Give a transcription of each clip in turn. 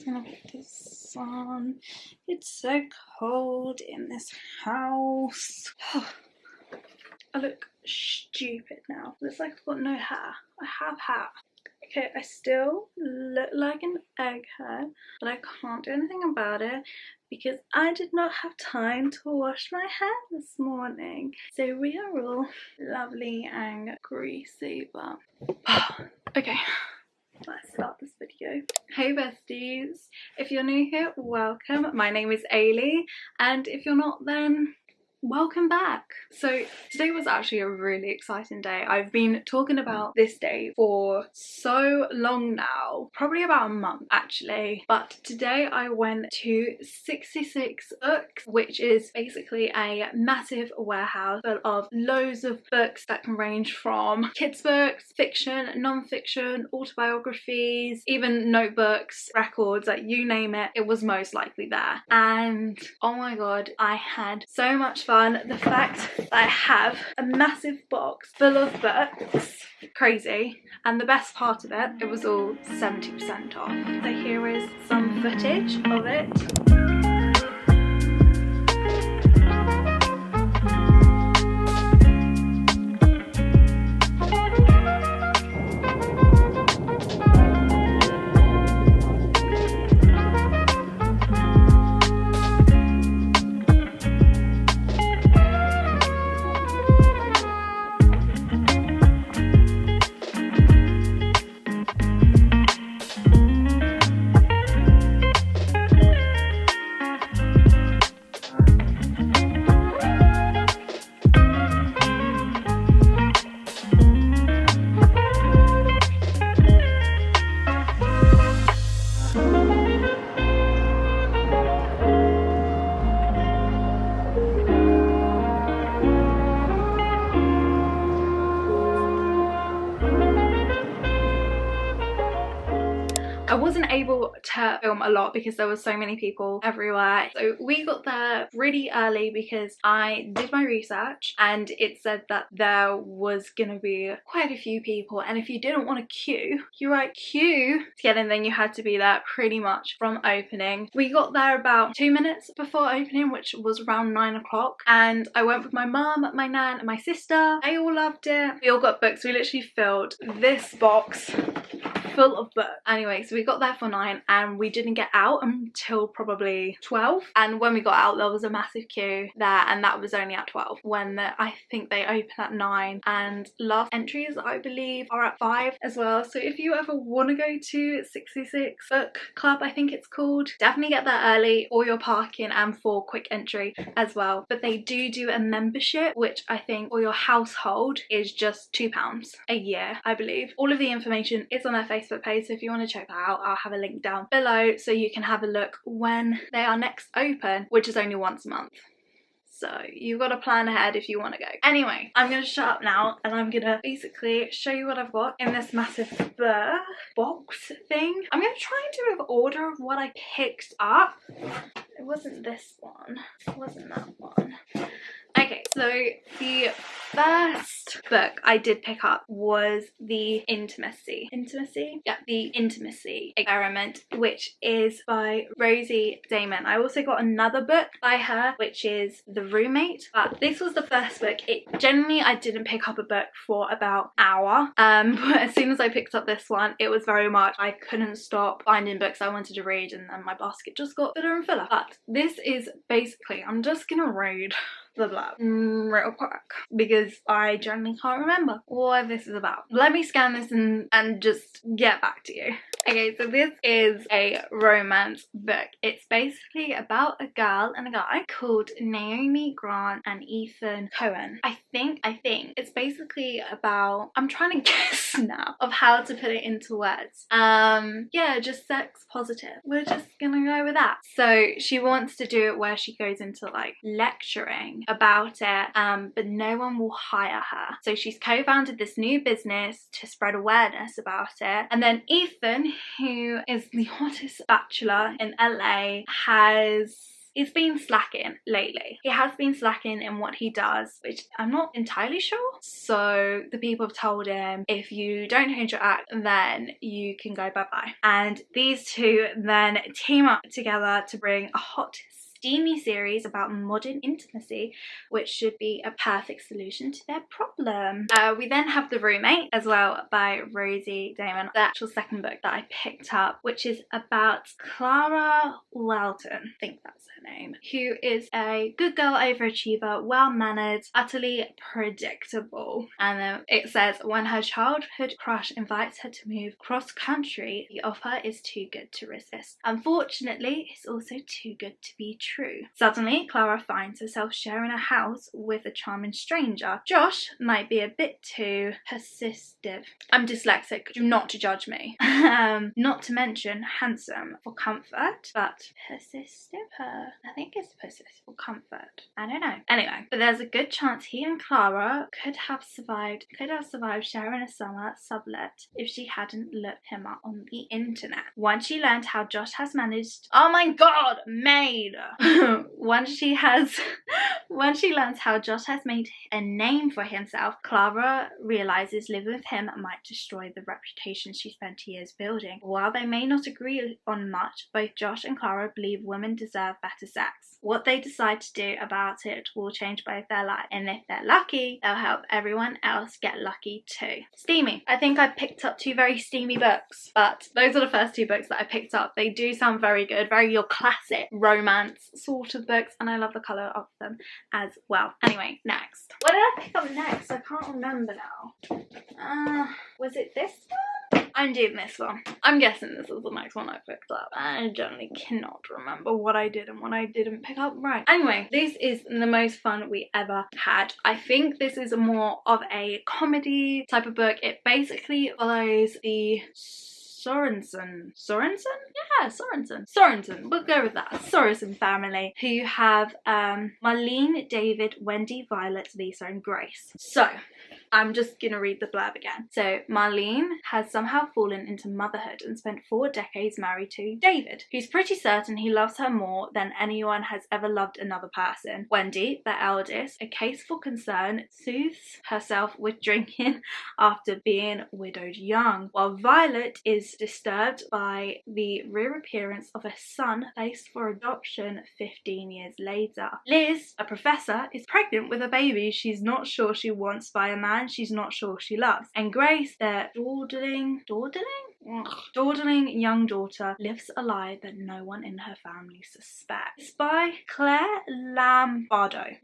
just gonna put this on. It's so cold in this house. I look stupid now. Looks like I've got no hair. I have hair. Okay, I still look like an egghead, but I can't do anything about it because I did not have time to wash my hair this morning. So we are all lovely and greasy, but okay. Let's start this video. Hey besties, if you're new here, welcome. My name is Eilidh, and if you're not, then welcome back. So today was actually a really exciting day. I've been talking about this day for so long now, probably about a month actually, but today I went to 66 Books, which is basically a massive warehouse full of loads of books that can range from kids books, fiction, non-fiction, autobiographies, even notebooks, records, like you name it, it was most likely there. And oh my god, I had so much fun. The fact that I have a massive box full of books, crazy, and the best part of it, it was all 70% off. So here is some footage of it. I wasn't able to film a lot because there were so many people everywhere. So we got there really early because I did my research and it said that there was gonna be quite a few people, and if you didn't want to queue, queue to get in, then you had to be there pretty much from opening. We got there about 2 minutes before opening, which was around 9 o'clock, and I went with my mum, my nan and my sister. They all loved it. We all got books. We literally filled this box full of books. Anyway, so we got there for 9 and we didn't get out until probably 12, and when we got out there was a massive queue there, and that was only at 12 when I think they open at 9, and last entries I believe are at 5 as well. So if you ever want to go to 66 Book Club, I think it's called, definitely get there early for your parking and for quick entry as well. But they do a membership, which I think for your household is just £2 a year, I believe. All of the information is on their Facebook page, so if you want to check that out, I'll have a link down below so you can have a look when they are next open, which is only once a month. So you've got to plan ahead if you want to go. Anyway, I'm going to shut up now and I'm going to basically show you what I've got in this massive box thing. I'm going to try and do an order of what I picked up. It wasn't this one. It wasn't that one. Okay, so the first book I did pick up was the Intimacy Experiment, which is by Rosie Damon. I also got another book by her, which is The Roommate, but this was the first book. Generally I didn't pick up a book for about an hour, but as soon as I picked up this one, it was very much, I couldn't stop finding books I wanted to read, and then my basket just got fuller and fuller. But this is basically, I'm just gonna read the blurb real quick because I generally can't remember what this is about. Let me scan this and just get back to you. Okay, so this is a romance book. It's basically about a girl and a guy called Naomi Grant and Ethan Cohen. I think it's basically about, I'm trying to guess now of how to put it into words. Yeah, just sex positive. We're just gonna go with that. So she wants to do it where she goes into like lecturing about it, but no one will hire her. So she's co-founded this new business to spread awareness about it. And then Ethan, who is the hottest bachelor in LA, has he's been slacking lately. He has been slacking in what he does, which I'm not entirely sure. So the people have told him, if you don't change your act, then you can go bye-bye. And these two then team up together to bring a hot, steamy series about modern intimacy, which should be a perfect solution to their problem. We then have The Roommate as well by Rosie Damon, the actual second book that I picked up, which is about Clara Welton, I think that's her name, who is a good girl overachiever, well-mannered, utterly predictable. And then it says, when her childhood crush invites her to move cross-country, the offer is too good to resist. Unfortunately, it's also too good to be true. Suddenly, Clara finds herself sharing a house with a charming stranger. Josh might be a bit too persistive. I'm dyslexic, do not judge me. Not to mention handsome for comfort, but persistive? I think it's persistive for comfort. I don't know. Anyway, but there's a good chance he and Clara could have survived sharing a summer sublet if she hadn't looked him up on the internet. Once she learned how Josh has managed, oh my god, maid! Once she learns how Josh has made a name for himself, Clara realizes living with him might destroy the reputation she spent years building. While they may not agree on much, both Josh and Clara believe women deserve better sex. What they decide to do about it will change both their lives, and if they're lucky, they'll help everyone else get lucky too. Steamy. I think I picked up two very steamy books, but those are the first two books that I picked up. They do sound very good, very your classic romance sort of books, and I love the colour of them as well. Anyway, next. What did I pick up next? I can't remember now. Was it this one? I'm doing this one. I'm guessing this is the next one I picked up. I generally cannot remember what I did and what I didn't pick up. Right. Anyway, this is the most fun we ever had. I think this is more of a comedy type of book. It basically follows the Sorensen. Yeah, Sorensen. We'll go with that. Sorensen family, who have Marlene, David, Wendy, Violet, Lisa, and Grace. So, I'm just gonna read the blurb again. So, Marlene has somehow fallen into motherhood and spent 4 decades married to David, who's pretty certain he loves her more than anyone has ever loved another person. Wendy, the eldest, a case for concern, soothes herself with drinking after being widowed young, while Violet is disturbed by the reappearance of a son placed for adoption 15 years later. Liz, a professor, is pregnant with a baby she's not sure she wants by a man she's not sure she loves. And Grace, their dawdling young daughter, lives a lie that no one in her family suspects. It's by Claire Lambardo.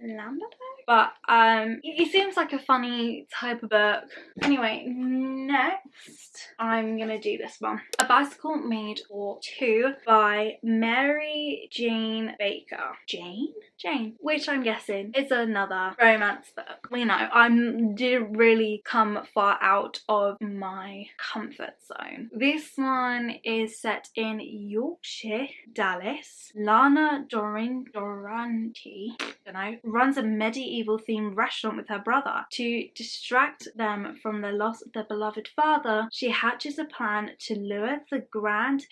But it seems like a funny type of book. Anyway, next I'm gonna do this one. A Bicycle Made for Two by Mary Jane Baker. Jane, which I'm guessing is another romance book. We know I didn't really come far out of my comfort zone. This one is set in Yorkshire, Dallas. Lana Durante, runs a medieval themed restaurant with her brother. To distract them from the loss of their beloved father, she hatches a plan to lure the Grand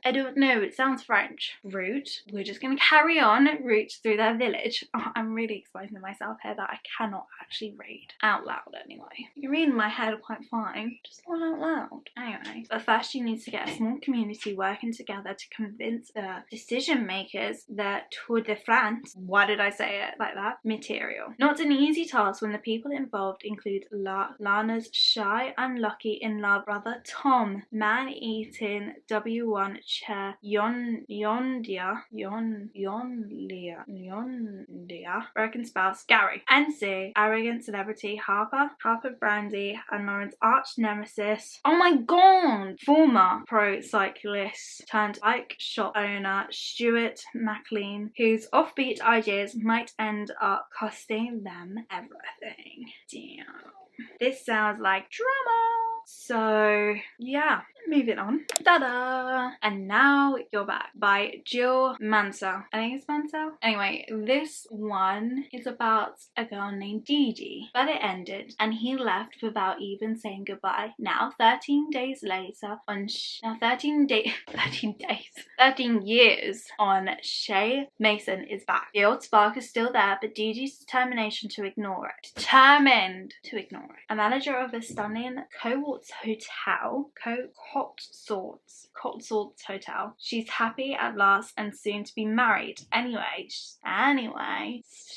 I don't know, it sounds French. Route. We're just going to carry on route through their village. Oh, I'm really exposing myself here that I cannot actually read out loud anyway. You can read in my head quite fine, just not out loud. Anyway, but first she needs to get a small community working together to convince the decision makers that Tour de France, why did I say it like that? Material. Not an easy task when the people involved include Lana's shy, unlucky, in-love brother Tom, man-eating W1 chair Yondia, broken spouse Gary, NC, arrogant celebrity Harper Brandy, and Lauren's arch nemesis, oh my god, former pro cyclist turned bike shop owner Stuart McLean, whose offbeat ideas might end up costing them everything. Damn. This sounds like drama. So yeah, moving on. Ta-da! And Now You're Back by Jill Mansell. I think it's Mansell. Anyway, this one is about a girl named Dee Dee, but it ended and he left without even saying goodbye. Now 13 days later on 13 years on, Shay Mason is back. The old spark is still there, but Dee Dee's determination to ignore it. Determined to ignore it. A manager of a stunning Cotswolds Hotel. She's happy at last and soon to be married. Anyway,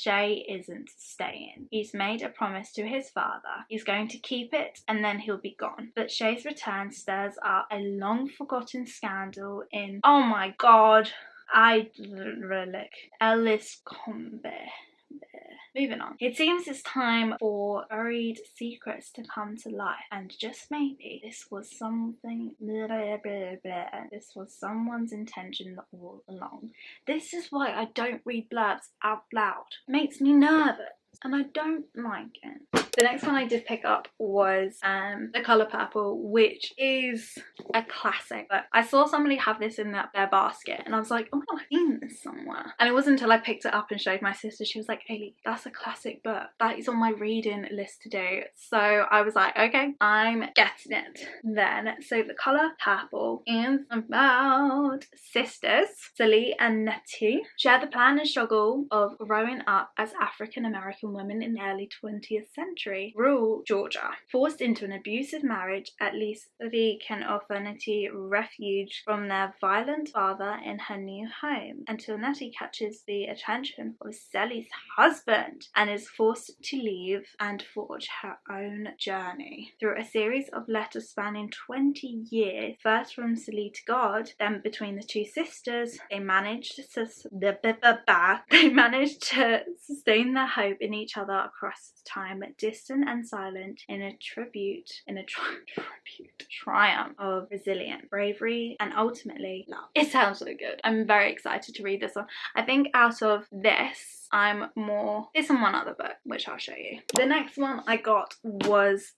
Shay isn't staying. He's made a promise to his father. He's going to keep it and then he'll be gone. But Shay's return stirs up a long forgotten scandal in, oh my god, Eilidh Combe. Moving on. It seems it's time for buried secrets to come to life, and just maybe this was this was someone's intention all along. This is why I don't read blurbs out loud. It makes me nervous and I don't like it. The next one I did pick up was The Colour Purple, which is a classic. But I saw somebody have this in their basket and I was like, oh, I've seen this somewhere. And it wasn't until I picked it up and showed my sister, she was like, Eilidh, that's a classic book. That is on my reading list to do. So I was like, okay, I'm getting it then. So The Colour Purple is about sisters, Sally and Nettie, share the plan and struggle of growing up as African-American women in the early 20th century. Rural Georgia. Forced into an abusive marriage, at least they can offer Nettie refuge from their violent father in her new home, until Nettie catches the attention of Sally's husband and is forced to leave and forge her own journey. Through a series of letters spanning 20 years, first from Sally to God, then between the two sisters, they managed to sustain their hope in each other across time, distant and silent, in a triumph of resilience, bravery, and ultimately love. It sounds so good. I'm very excited to read this one. I think out of this, I'm more... It's in one other book, which I'll show you. The next one I got was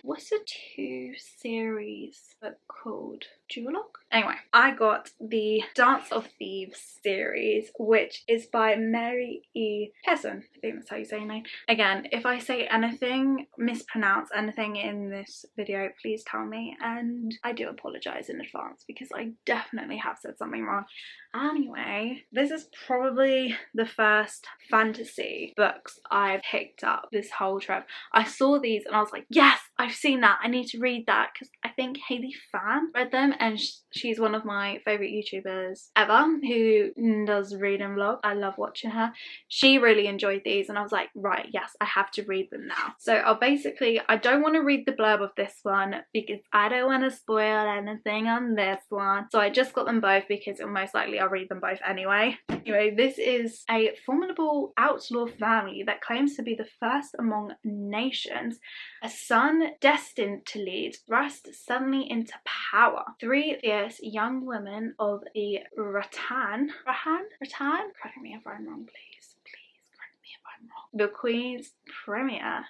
what's a 2-series book called? Duologue? Anyway, I got the Dance of Thieves series, which is by Mary E. Hesson. I think that's how you say her name. Again, if I say anything, mispronounce anything in this video, please tell me, and I do apologise in advance because I definitely have said something wrong. Anyway, this is probably the first fantasy books I've picked up this whole trip. I saw these and I was like, yes, I've seen that. I need to read that, because I think Hayley Fan read them, and she's one of my favourite YouTubers ever who does reading vlogs. I love watching her. She really enjoyed these and I was like, right, yes, I have to read them now. So I don't want to read the blurb of this one because I don't want to spoil anything on this one. So I just got them both because most likely I'll read them both anyway. Anyway, this is a formidable outlaw family that claims to be the first among nations. A son destined to lead thrust suddenly into power. 3 fierce young women of the Rattan? Correct me if I'm wrong, please. Correct me if I'm wrong. The Queen's Premier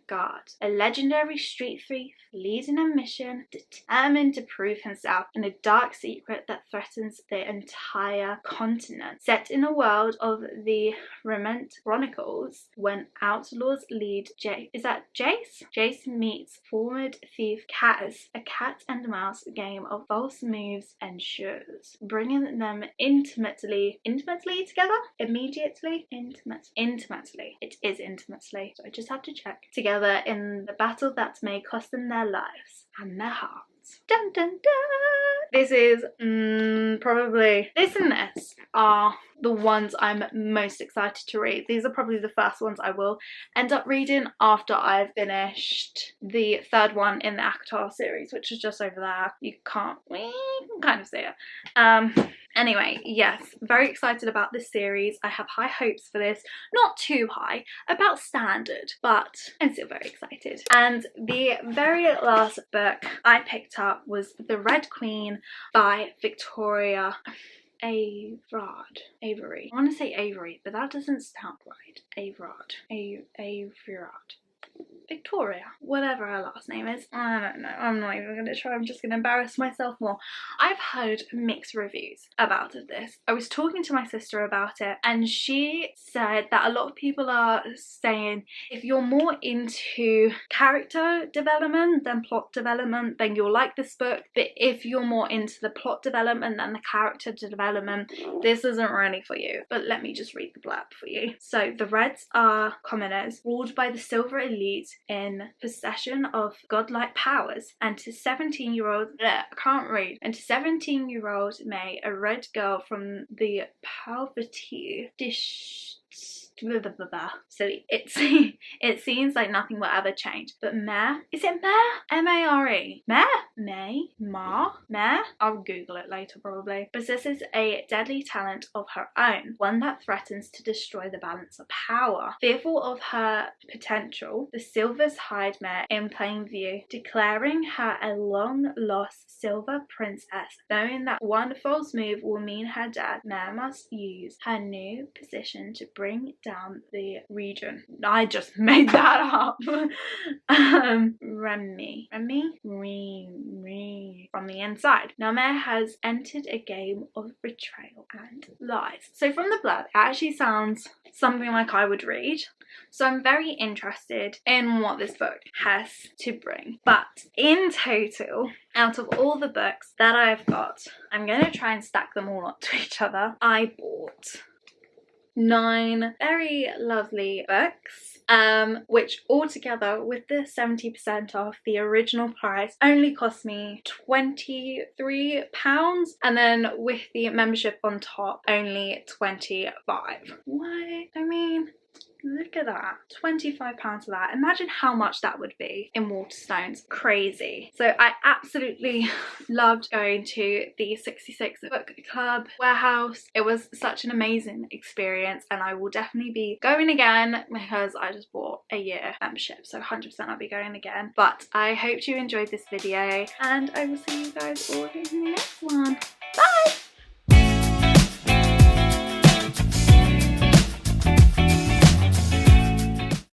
Guard. A legendary street thief leading a mission, determined to prove himself in a dark secret that threatens the entire continent. Set in a world of the Remnant Chronicles, when outlaws lead Jace meets former thief Kaz. A cat and mouse game of false moves ensures, bringing them intimately together? Intimately. It is intimately. So I just have to check. Together in the battle that may cost them their lives and their hearts. Dun dun dun! This is probably... This and this are the ones I'm most excited to read. These are probably the first ones I will end up reading after I've finished the 3rd one in the ACOTAR series, which is just over there. You can kind of see it. Anyway, yes, very excited about this series. I have high hopes for this. Not too high, about standard, but I'm still very excited. And the very last book I picked up was The Red Queen by Victoria Avery. I want to say Avery, but that doesn't sound right. Avrard. Victoria, whatever her last name is. I don't know, I'm not even gonna try, I'm just gonna embarrass myself more. I've heard mixed reviews about this. I was talking to my sister about it and she said that a lot of people are saying if you're more into character development than plot development, then you'll like this book, but if you're more into the plot development than the character development, this isn't really for you. But let me just read the blurb for you. So the Reds are commoners ruled by the Silver Elite in possession of godlike powers, and to 17-year-old I can't read, and to 17-year-old May, a red girl from the poverty silly. It seems like nothing will ever change. But Mare, is it Mare? M-A-R-E. Mare? May? Ma? Mare? I'll Google it later probably. Possesses a deadly talent of her own, one that threatens to destroy the balance of power. Fearful of her potential, the Silvers hide Mare in plain view, declaring her a long-lost Silver princess. Knowing that one false move will mean her death, Mare must use her new position to bring down the region. I just made that up. Remy from the inside. Now Mare has entered a game of betrayal and lies. So from the blurb, it actually sounds something like I would read. So I'm very interested in what this book has to bring. But in total, out of all the books that I've got, I'm going to try and stack them all onto each other. I bought 9 very lovely books, which altogether with the 70% off the original price only cost me £23, and then with the membership on top only 25. What? I mean, look at that, £25 for that. Imagine how much that would be in Waterstones. Crazy. So I absolutely loved going to the 66 Book Club warehouse. It was such an amazing experience and I will definitely be going again because I just bought a year membership, so 100% I'll be going again. But I hope you enjoyed this video and I will see you guys all in the next one. Bye!